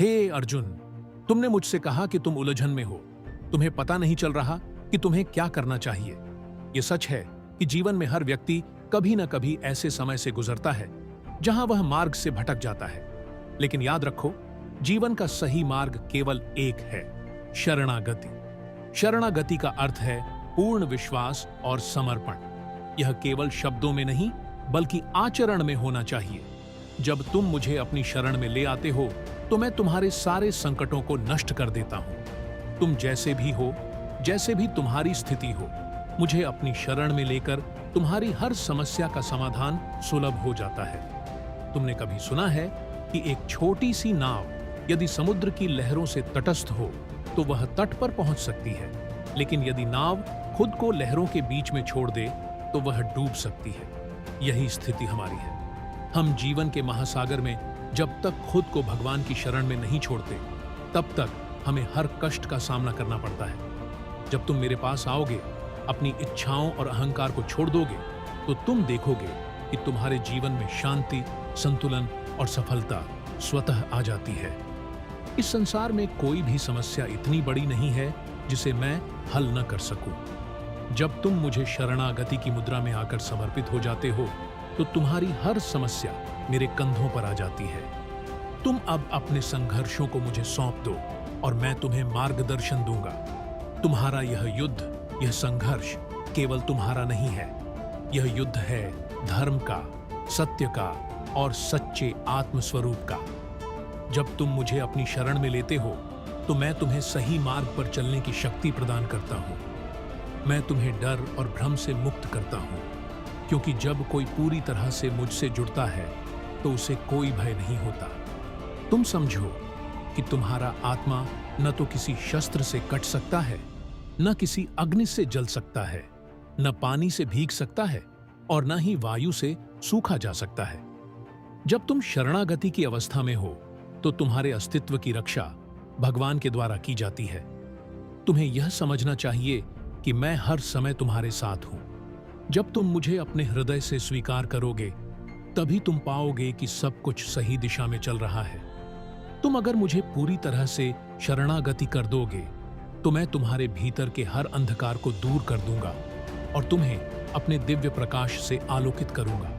हे अर्जुन, तुमने मुझसे कहा कि तुम उलझन में हो, तुम्हें पता नहीं चल रहा कि तुम्हें क्या करना चाहिए। ये सच है कि जीवन में हर व्यक्ति कभी न कभी ऐसे समय से गुजरता है जहां वह मार्ग से भटक जाता है। लेकिन याद रखो, जीवन का सही मार्ग केवल एक है, शरणागति। शरणागति का अर्थ है पूर्ण विश्वास और समर्पण। यह केवल शब्दों में नहीं बल्कि आचरण में होना चाहिए। जब तुम मुझे अपनी शरण में ले आते हो तो मैं तुम्हारे सारे संकटों को नष्ट कर देता हूं। तुम जैसे भी हो, जैसे भी तुम्हारी स्थिति हो, मुझे अपनी शरण में लेकर तुम्हारी हर समस्या का समाधान सुलभ हो जाता है। तुमने कभी सुना है कि एक छोटी सी नाव यदि समुद्र की लहरों से तटस्थ हो तो वह तट पर पहुंच सकती है, लेकिन यदि नाव खुद को लहरों के बीच में छोड़ दे तो वह डूब सकती है। यही स्थिति हमारी है। हम जीवन के महासागर में जब तक खुद को भगवान की शरण में नहीं छोड़ते, तब तक हमें हर कष्ट का सामना करना पड़ता है। जब तुम मेरे पास आओगे, अपनी इच्छाओं और अहंकार को छोड़ दोगे, तो तुम देखोगे कि तुम्हारे जीवन में शांति, संतुलन और सफलता स्वतः आ जाती है। इस संसार में कोई भी समस्या इतनी बड़ी नहीं है जिसे मैं हल न कर सकूं। जब तुम मुझे शरणागति की मुद्रा में आकर समर्पित हो जाते हो तो तुम्हारी हर समस्या मेरे कंधों पर आ जाती है। तुम अब अपने संघर्षों को मुझे सौंप दो और मैं तुम्हें मार्गदर्शन दूंगा। तुम्हारा यह युद्ध, यह संघर्ष केवल तुम्हारा नहीं है। यह युद्ध है धर्म का, सत्य का और सच्चे आत्मस्वरूप का। जब तुम मुझे अपनी शरण में लेते हो तो मैं तुम्हें सही मार्ग पर चलने की शक्ति प्रदान करता हूँ। मैं तुम्हें डर और भ्रम से मुक्त करता हूँ, क्योंकि जब कोई पूरी तरह से मुझसे जुड़ता है तो उसे कोई भय नहीं होता। तुम समझो कि तुम्हारा आत्मा न तो किसी शस्त्र से कट सकता है, न किसी अग्नि से जल सकता है, न पानी से भीग सकता है और न ही वायु से सूखा जा सकता है। जब तुम शरणागति की अवस्था में हो तो तुम्हारे अस्तित्व की रक्षा भगवान के द्वारा की जाती है। तुम्हें यह समझना चाहिए कि मैं हर समय तुम्हारे साथ हूं। जब तुम मुझे अपने हृदय से स्वीकार करोगे, तभी तुम पाओगे कि सब कुछ सही दिशा में चल रहा है। तुम अगर मुझे पूरी तरह से शरणागति कर दोगे तो मैं तुम्हारे भीतर के हर अंधकार को दूर कर दूंगा और तुम्हें अपने दिव्य प्रकाश से आलोकित करूंगा।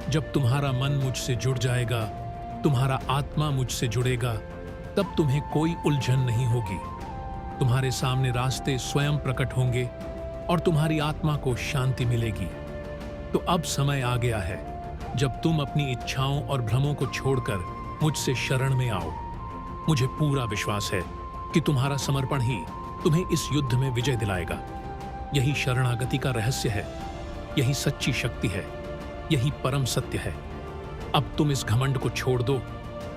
जब तुम्हारा मन मुझसे जुड़ जाएगा, तुम्हारा आत्मा मुझसे जुड़ेगा, तब तुम्हें कोई उलझन नहीं होगी। तुम्हारे सामने रास्ते स्वयं प्रकट होंगे और तुम्हारी आत्मा को शांति मिलेगी। तो अब समय आ गया है जब तुम अपनी इच्छाओं और भ्रमों को छोड़कर मुझसे शरण में आओ। मुझे पूरा विश्वास है कि तुम्हारा समर्पण ही तुम्हें इस युद्ध में विजय दिलाएगा। यही शरणागति का रहस्य है, यही सच्ची शक्ति है, यही परम सत्य है। अब तुम इस घमंड को छोड़ दो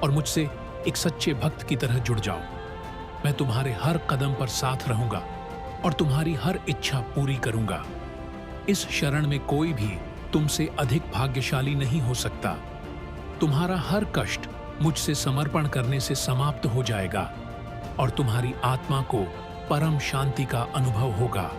और मुझसे एक सच्चे भक्त की तरह जुड़ जाओ। मैं तुम्हारे हर कदम पर साथ रहूंगा और तुम्हारी हर इच्छा पूरी करूंगा। इस शरण में कोई भी तुमसे अधिक भाग्यशाली नहीं हो सकता। तुम्हारा हर कष्ट मुझसे समर्पण करने से समाप्त हो जाएगा और तुम्हारी आत्मा को परम शांति का अनुभव होगा।